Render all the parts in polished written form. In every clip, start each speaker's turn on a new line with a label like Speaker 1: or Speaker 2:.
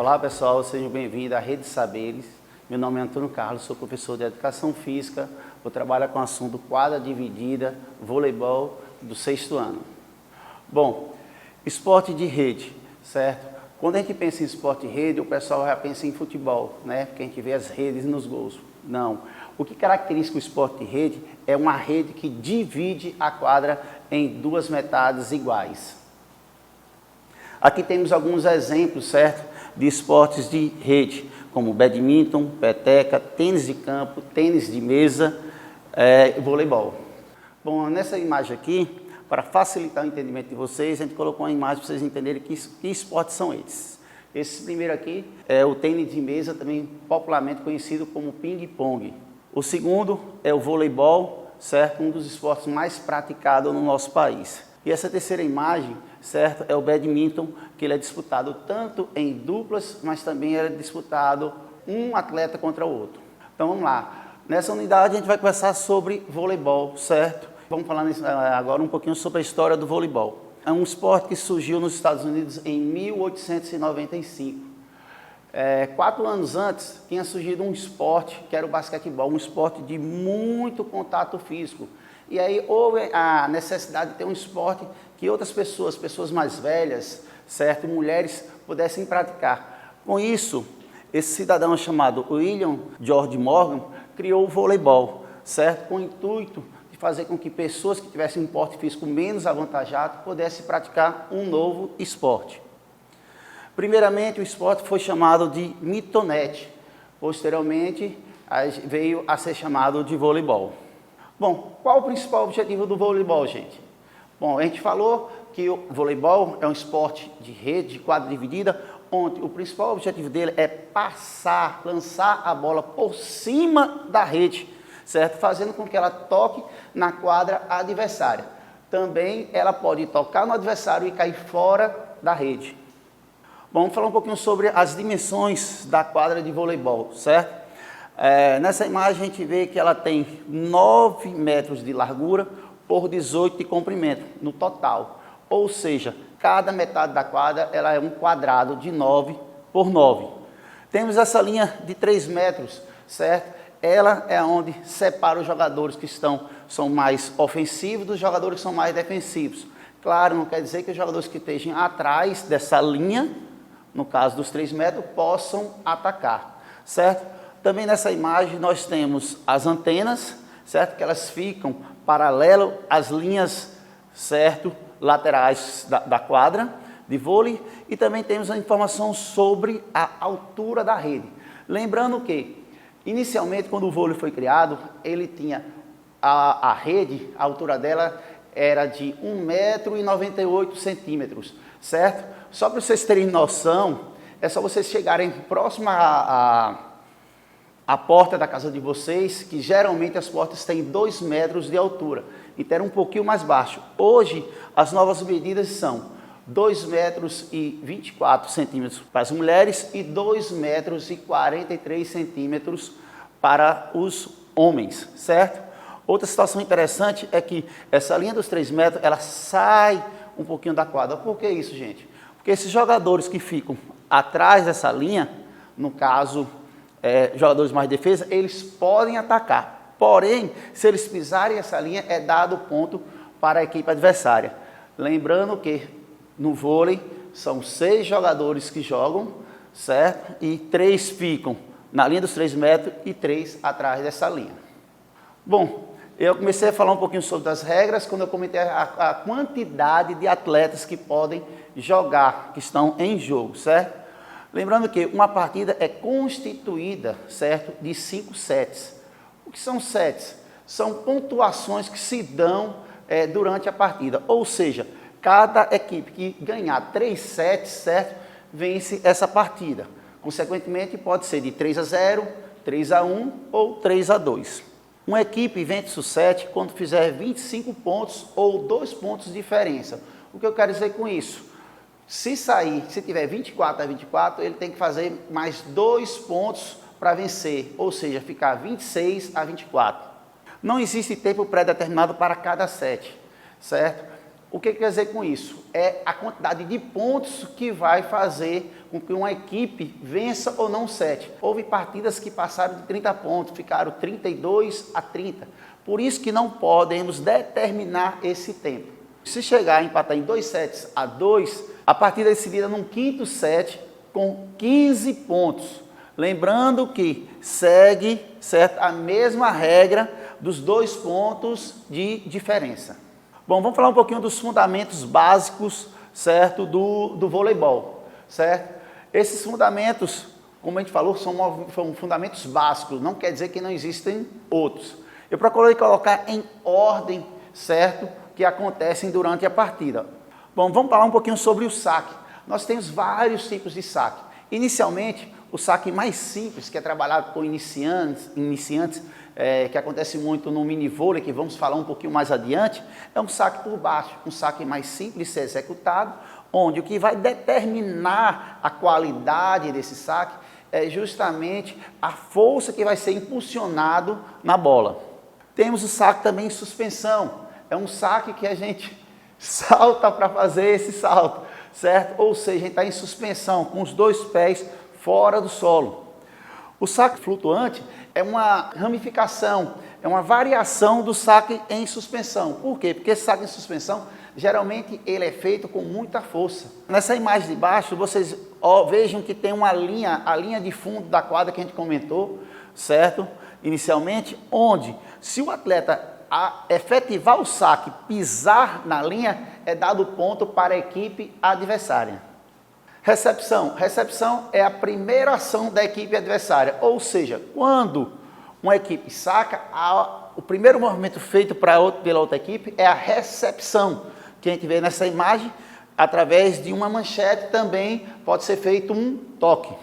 Speaker 1: Olá pessoal, sejam bem-vindos à Rede Saberes. Meu nome é Antônio Carlos, sou professor de Educação Física, vou trabalhar com o assunto quadra dividida, voleibol do 6º ano. Bom, esporte de rede, certo? Quando a gente pensa em esporte de rede, o pessoal já pensa em futebol, né? Porque a gente vê as redes nos gols. Não. O que caracteriza o esporte de rede é uma rede que divide a quadra em duas metades iguais. Aqui temos alguns exemplos, certo? De esportes de rede, como badminton, peteca, tênis de campo, tênis de mesa e voleibol. Bom, nessa imagem aqui, para facilitar o entendimento de vocês, a gente colocou uma imagem para vocês entenderem que esportes são esses. Esse primeiro aqui é o tênis de mesa, também popularmente conhecido como ping-pong. O segundo é o voleibol, certo? Um dos esportes mais praticados no nosso país. E essa terceira imagem, certo, é o badminton, que ele é disputado tanto em duplas, mas também é disputado um atleta contra o outro. Então vamos lá. Nessa unidade a gente vai conversar sobre voleibol, certo? Vamos falar agora um pouquinho sobre a história do voleibol. É um esporte que surgiu nos Estados Unidos em 1895. 4 anos antes tinha surgido um esporte que era o basquetebol, um esporte de muito contato físico. E aí houve a necessidade de ter um esporte que outras pessoas mais velhas, certo, mulheres, pudessem praticar. Com isso, esse cidadão chamado William George Morgan criou o voleibol, certo, com o intuito de fazer com que pessoas que tivessem um porte físico menos avantajado pudessem praticar um novo esporte. Primeiramente, o esporte foi chamado de mitonete. Posteriormente, veio a ser chamado de voleibol. Bom, qual o principal objetivo do voleibol, gente? Bom, a gente falou que o voleibol é um esporte de rede, de quadra dividida, onde o principal objetivo dele é lançar a bola por cima da rede, certo? Fazendo com que ela toque na quadra adversária. Também ela pode tocar no adversário e cair fora da rede. Bom, vamos falar um pouquinho sobre as dimensões da quadra de voleibol, certo? Nessa imagem a gente vê que ela tem 9 metros de largura por 18 de comprimento no total. Ou seja, cada metade da quadra ela é um quadrado de 9 por 9. Temos essa linha de 3 metros, certo? Ela é onde separa os jogadores que são mais ofensivos dos jogadores que são mais defensivos. Claro, não quer dizer que os jogadores que estejam atrás dessa linha, no caso dos 3 metros, possam atacar, certo? Também nessa imagem nós temos as antenas, certo? Que elas ficam paralelo às linhas, certo? Laterais da quadra de vôlei. E também temos a informação sobre a altura da rede. Lembrando que, inicialmente, quando o vôlei foi criado, ele tinha a rede, a altura dela era de 1,98 m, certo? Só para vocês terem noção, é só vocês chegarem próximo a porta da casa de vocês, que geralmente as portas têm 2 metros de altura, então era um pouquinho mais baixo. Hoje, as novas medidas são 2,24 m para as mulheres e 2,43 m para os homens, certo? Outra situação interessante é que essa linha dos 3 metros, ela sai um pouquinho da quadra. Por que isso, gente? Porque esses jogadores que ficam atrás dessa linha, no caso, jogadores mais de defesa, eles podem atacar. Porém, se eles pisarem essa linha, é dado ponto para a equipe adversária. Lembrando que no vôlei são 6 jogadores que jogam, certo? E 3 ficam na linha dos 3 metros e 3 atrás dessa linha. Bom, eu comecei a falar um pouquinho sobre as regras quando eu comentei a quantidade de atletas que podem jogar, que estão em jogo, certo? Lembrando que uma partida é constituída, certo, de 5 sets. O que são sets? São pontuações que se dão durante a partida. Ou seja, cada equipe que ganhar 3 sets, certo, vence essa partida. Consequentemente, pode ser de 3-0, 3-1 ou 3-2. Uma equipe vence o set quando fizer 25 pontos ou 2 pontos de diferença. O que eu quero dizer com isso? Se tiver 24-24, ele tem que fazer mais 2 pontos para vencer, ou seja, ficar 26-24. Não existe tempo pré-determinado para cada set, certo? O que quer dizer com isso? É a quantidade de pontos que vai fazer com que uma equipe vença ou não o set. Houve partidas que passaram de 30 pontos, ficaram 32 a 30. Por isso que não podemos determinar esse tempo. Se chegar a empatar em 2 sets a 2, a partida é decidida num quinto set com 15 pontos. Lembrando que segue, certo, a mesma regra dos 2 pontos de diferença. Bom, vamos falar um pouquinho dos fundamentos básicos, certo, do voleibol, certo? Esses fundamentos, como a gente falou, são fundamentos básicos, não quer dizer que não existem outros. Eu procurei colocar em ordem, certo, que acontecem durante a partida. Bom, vamos falar um pouquinho sobre o saque. Nós temos vários tipos de saque. Inicialmente, o saque mais simples, que é trabalhado com iniciantes, que acontece muito no mini vôlei, que vamos falar um pouquinho mais adiante, é um saque por baixo, um saque mais simples de ser executado, onde o que vai determinar a qualidade desse saque é justamente a força que vai ser impulsionado na bola. Temos o saque também em suspensão, é um saque que a gente salta para fazer esse salto, certo? Ou seja, a gente está em suspensão, com os 2 pés fora do solo. O saque flutuante é uma ramificação, é uma variação do saque em suspensão. Por quê? Porque esse saque em suspensão, geralmente, ele é feito com muita força. Nessa imagem de baixo, vocês vejam que tem uma linha, a linha de fundo da quadra que a gente comentou, certo? Inicialmente, onde, se o atleta efetivar o saque, pisar na linha, é dado ponto para a equipe adversária. Recepção. Recepção é a primeira ação da equipe adversária, ou seja, quando uma equipe saca, o primeiro movimento feito pela outra equipe é a recepção, que a gente vê nessa imagem, através de uma manchete também pode ser feito um toque.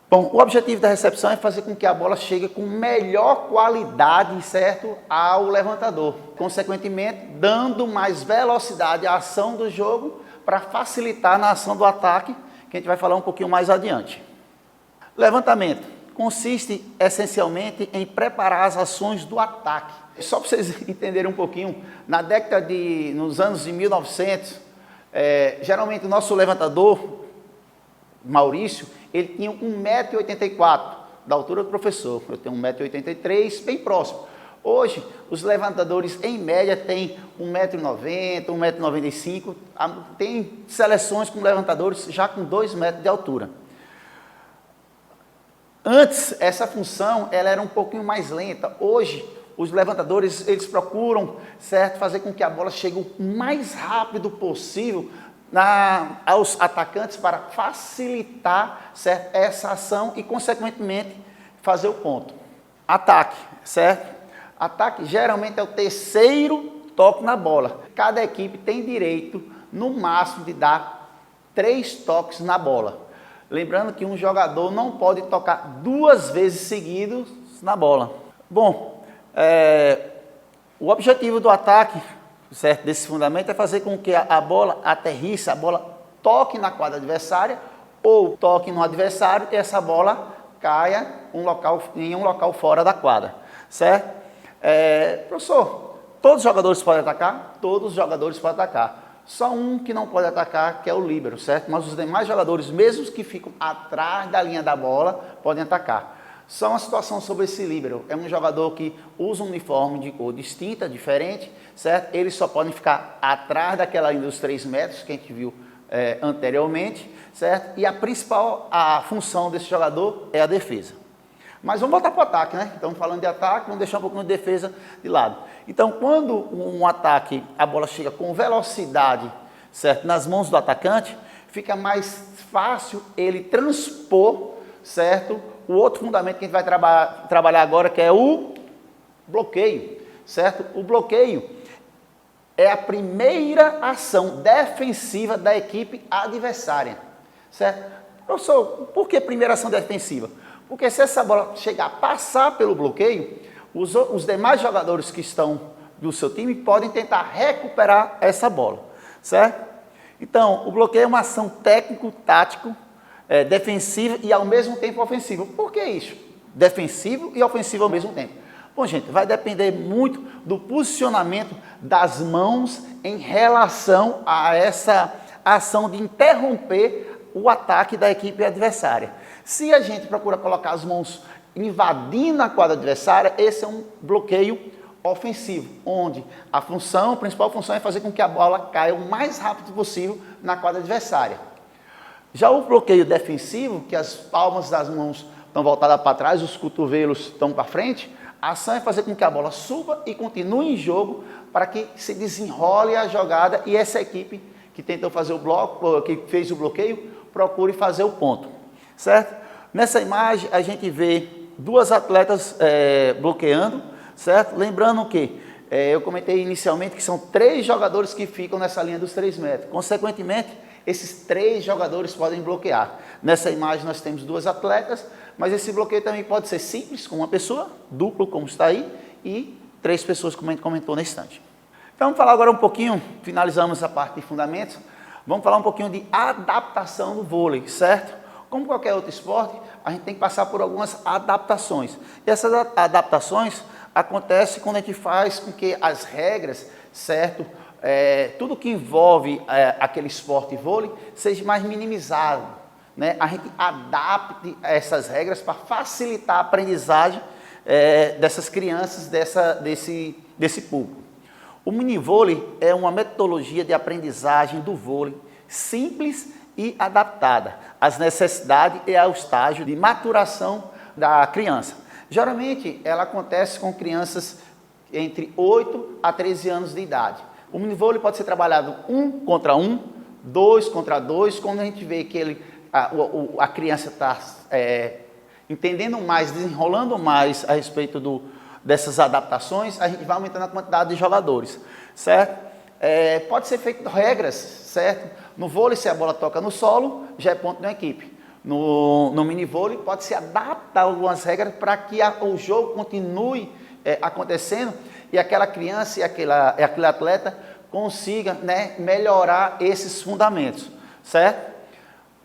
Speaker 1: Bom, o objetivo da recepção é fazer com que a bola chegue com melhor qualidade, certo, ao levantador, consequentemente dando mais velocidade à ação do jogo para facilitar na ação do ataque, que a gente vai falar um pouquinho mais adiante. Levantamento consiste essencialmente em preparar as ações do ataque. Só para vocês entenderem um pouquinho, nos anos de 1900, geralmente o nosso levantador, Maurício, ele tinha 1,84 m, da altura do professor. Eu tenho 1,83 m, bem próximo. Hoje, os levantadores, em média, têm 1,90 m, 1,95 m. Tem seleções com levantadores já com 2 metros de altura. Antes, essa função ela era um pouquinho mais lenta. Hoje, os levantadores eles procuram, certo, fazer com que a bola chegue o mais rápido possível aos atacantes para facilitar, certo, essa ação e, consequentemente, fazer o ponto. Ataque, certo? Ataque geralmente é o terceiro toque na bola. Cada equipe tem direito, no máximo, de dar 3 toques na bola. Lembrando que um jogador não pode tocar 2 vezes seguidas na bola. Bom, o objetivo do ataque, certo, desse fundamento é fazer com que a bola aterrisse, a bola toque na quadra adversária ou toque no adversário e essa bola caia em um local fora da quadra, certo? Professor, todos os jogadores podem atacar? Todos os jogadores podem atacar. Só um que não pode atacar, que é o líbero, certo? Mas os demais jogadores, mesmo que ficam atrás da linha da bola, podem atacar. Só uma situação sobre esse líbero. É um jogador que usa um uniforme de cor distinta, diferente, certo? Eles só podem ficar atrás daquela linha dos 3 metros, que a gente viu anteriormente, certo? E a função desse jogador é a defesa. Mas vamos voltar para o ataque, né? Estamos falando de ataque, vamos deixar um pouquinho de defesa de lado. Então, quando um ataque, a bola chega com velocidade, certo, nas mãos do atacante, fica mais fácil ele transpor, certo, o outro fundamento que a gente vai trabalhar agora, que é o bloqueio, certo? O bloqueio é a primeira ação defensiva da equipe adversária, certo? Professor, por que primeira ação defensiva? Porque se essa bola chegar a passar pelo bloqueio, os demais jogadores que estão do seu time podem tentar recuperar essa bola, certo? Então, o bloqueio é uma ação técnico-tático, defensiva e ao mesmo tempo ofensiva. Por que isso? Defensivo e ofensivo ao mesmo tempo. Bom, gente, vai depender muito do posicionamento das mãos em relação a essa ação de interromper o ataque da equipe adversária. Se a gente procura colocar as mãos invadindo a quadra adversária, esse é um bloqueio ofensivo, onde a principal função é fazer com que a bola caia o mais rápido possível na quadra adversária. Já o bloqueio defensivo, que as palmas das mãos estão voltadas para trás, os cotovelos estão para frente, a ação é fazer com que a bola suba e continue em jogo para que se desenrole a jogada e essa equipe que tentou fazer o bloco, que fez o bloqueio, procure fazer o ponto, certo? Nessa imagem a gente vê duas atletas bloqueando, certo? Lembrando que eu comentei inicialmente que são 3 jogadores que ficam nessa linha dos 3 metros. Consequentemente, esses 3 jogadores podem bloquear. Nessa imagem nós temos 2 atletas, mas esse bloqueio também pode ser simples, com uma pessoa, duplo, como está aí, e 3 pessoas, como a gente comentou na estante. Então vamos falar agora um pouquinho, finalizamos a parte de fundamentos, vamos falar um pouquinho de adaptação do vôlei, certo? Como qualquer outro esporte, a gente tem que passar por algumas adaptações. E essas adaptações acontecem quando a gente faz com que as regras, certo? Tudo que envolve aquele esporte vôlei seja mais minimizado, né? A gente adapte essas regras para facilitar a aprendizagem dessas crianças, desse público. O minivôlei é uma metodologia de aprendizagem do vôlei simples e adaptada às necessidades e ao estágio de maturação da criança. Geralmente, ela acontece com crianças entre 8 a 13 anos de idade. O minivôlei pode ser trabalhado 1 contra 1, 2 contra 2, quando a gente vê que a criança está entendendo mais, desenrolando mais a respeito dessas adaptações, a gente vai aumentando a quantidade de jogadores, certo? Pode ser feito regras, certo? No vôlei, se a bola toca no solo, já é ponto da equipe. No minivôlei, pode-se adaptar algumas regras para que o jogo continue acontecendo e aquela criança e aquele atleta consiga, né, melhorar esses fundamentos, certo?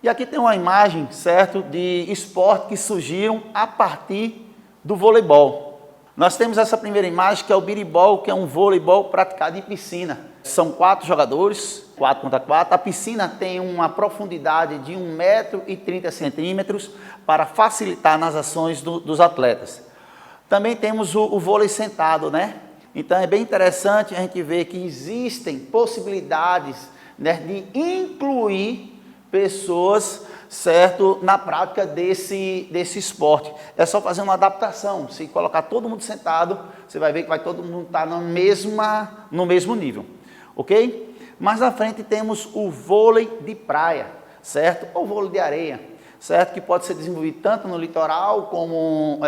Speaker 1: E aqui tem uma imagem, certo, de esporte que surgiram a partir do voleibol. Nós temos essa primeira imagem que é o biribol, que é um voleibol praticado em piscina. São 4 jogadores, 4 contra 4. A piscina tem uma profundidade de 1,30 m para facilitar nas ações dos atletas. Também temos o vôlei sentado, né? Então é bem interessante a gente ver que existem possibilidades, né, de incluir pessoas, certo, na prática desse esporte. É só fazer uma adaptação. Se colocar todo mundo sentado, você vai ver que vai todo mundo estar no mesmo nível, ok? Mais na frente temos o vôlei de praia, certo? Ou vôlei de areia, certo? Que pode ser desenvolvido tanto no litoral como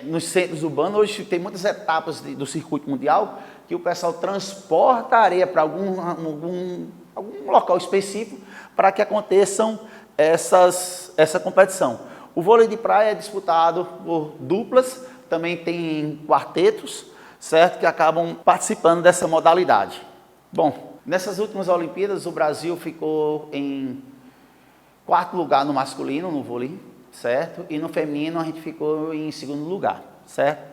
Speaker 1: nos centros urbanos. Hoje tem muitas etapas do circuito mundial que o pessoal transporta a areia para algum local específico para que aconteçam essa competição. O vôlei de praia é disputado por duplas, também tem quartetos, certo, que acabam participando dessa modalidade. Bom, nessas últimas Olimpíadas o Brasil ficou em 4º lugar no masculino, no vôlei, certo? E no feminino a gente ficou em 2º lugar, certo?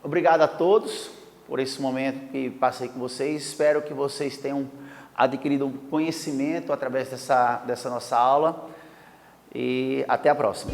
Speaker 1: Obrigado a todos por esse momento que passei com vocês. Espero que vocês tenham adquirido um conhecimento através dessa nossa aula e até a próxima.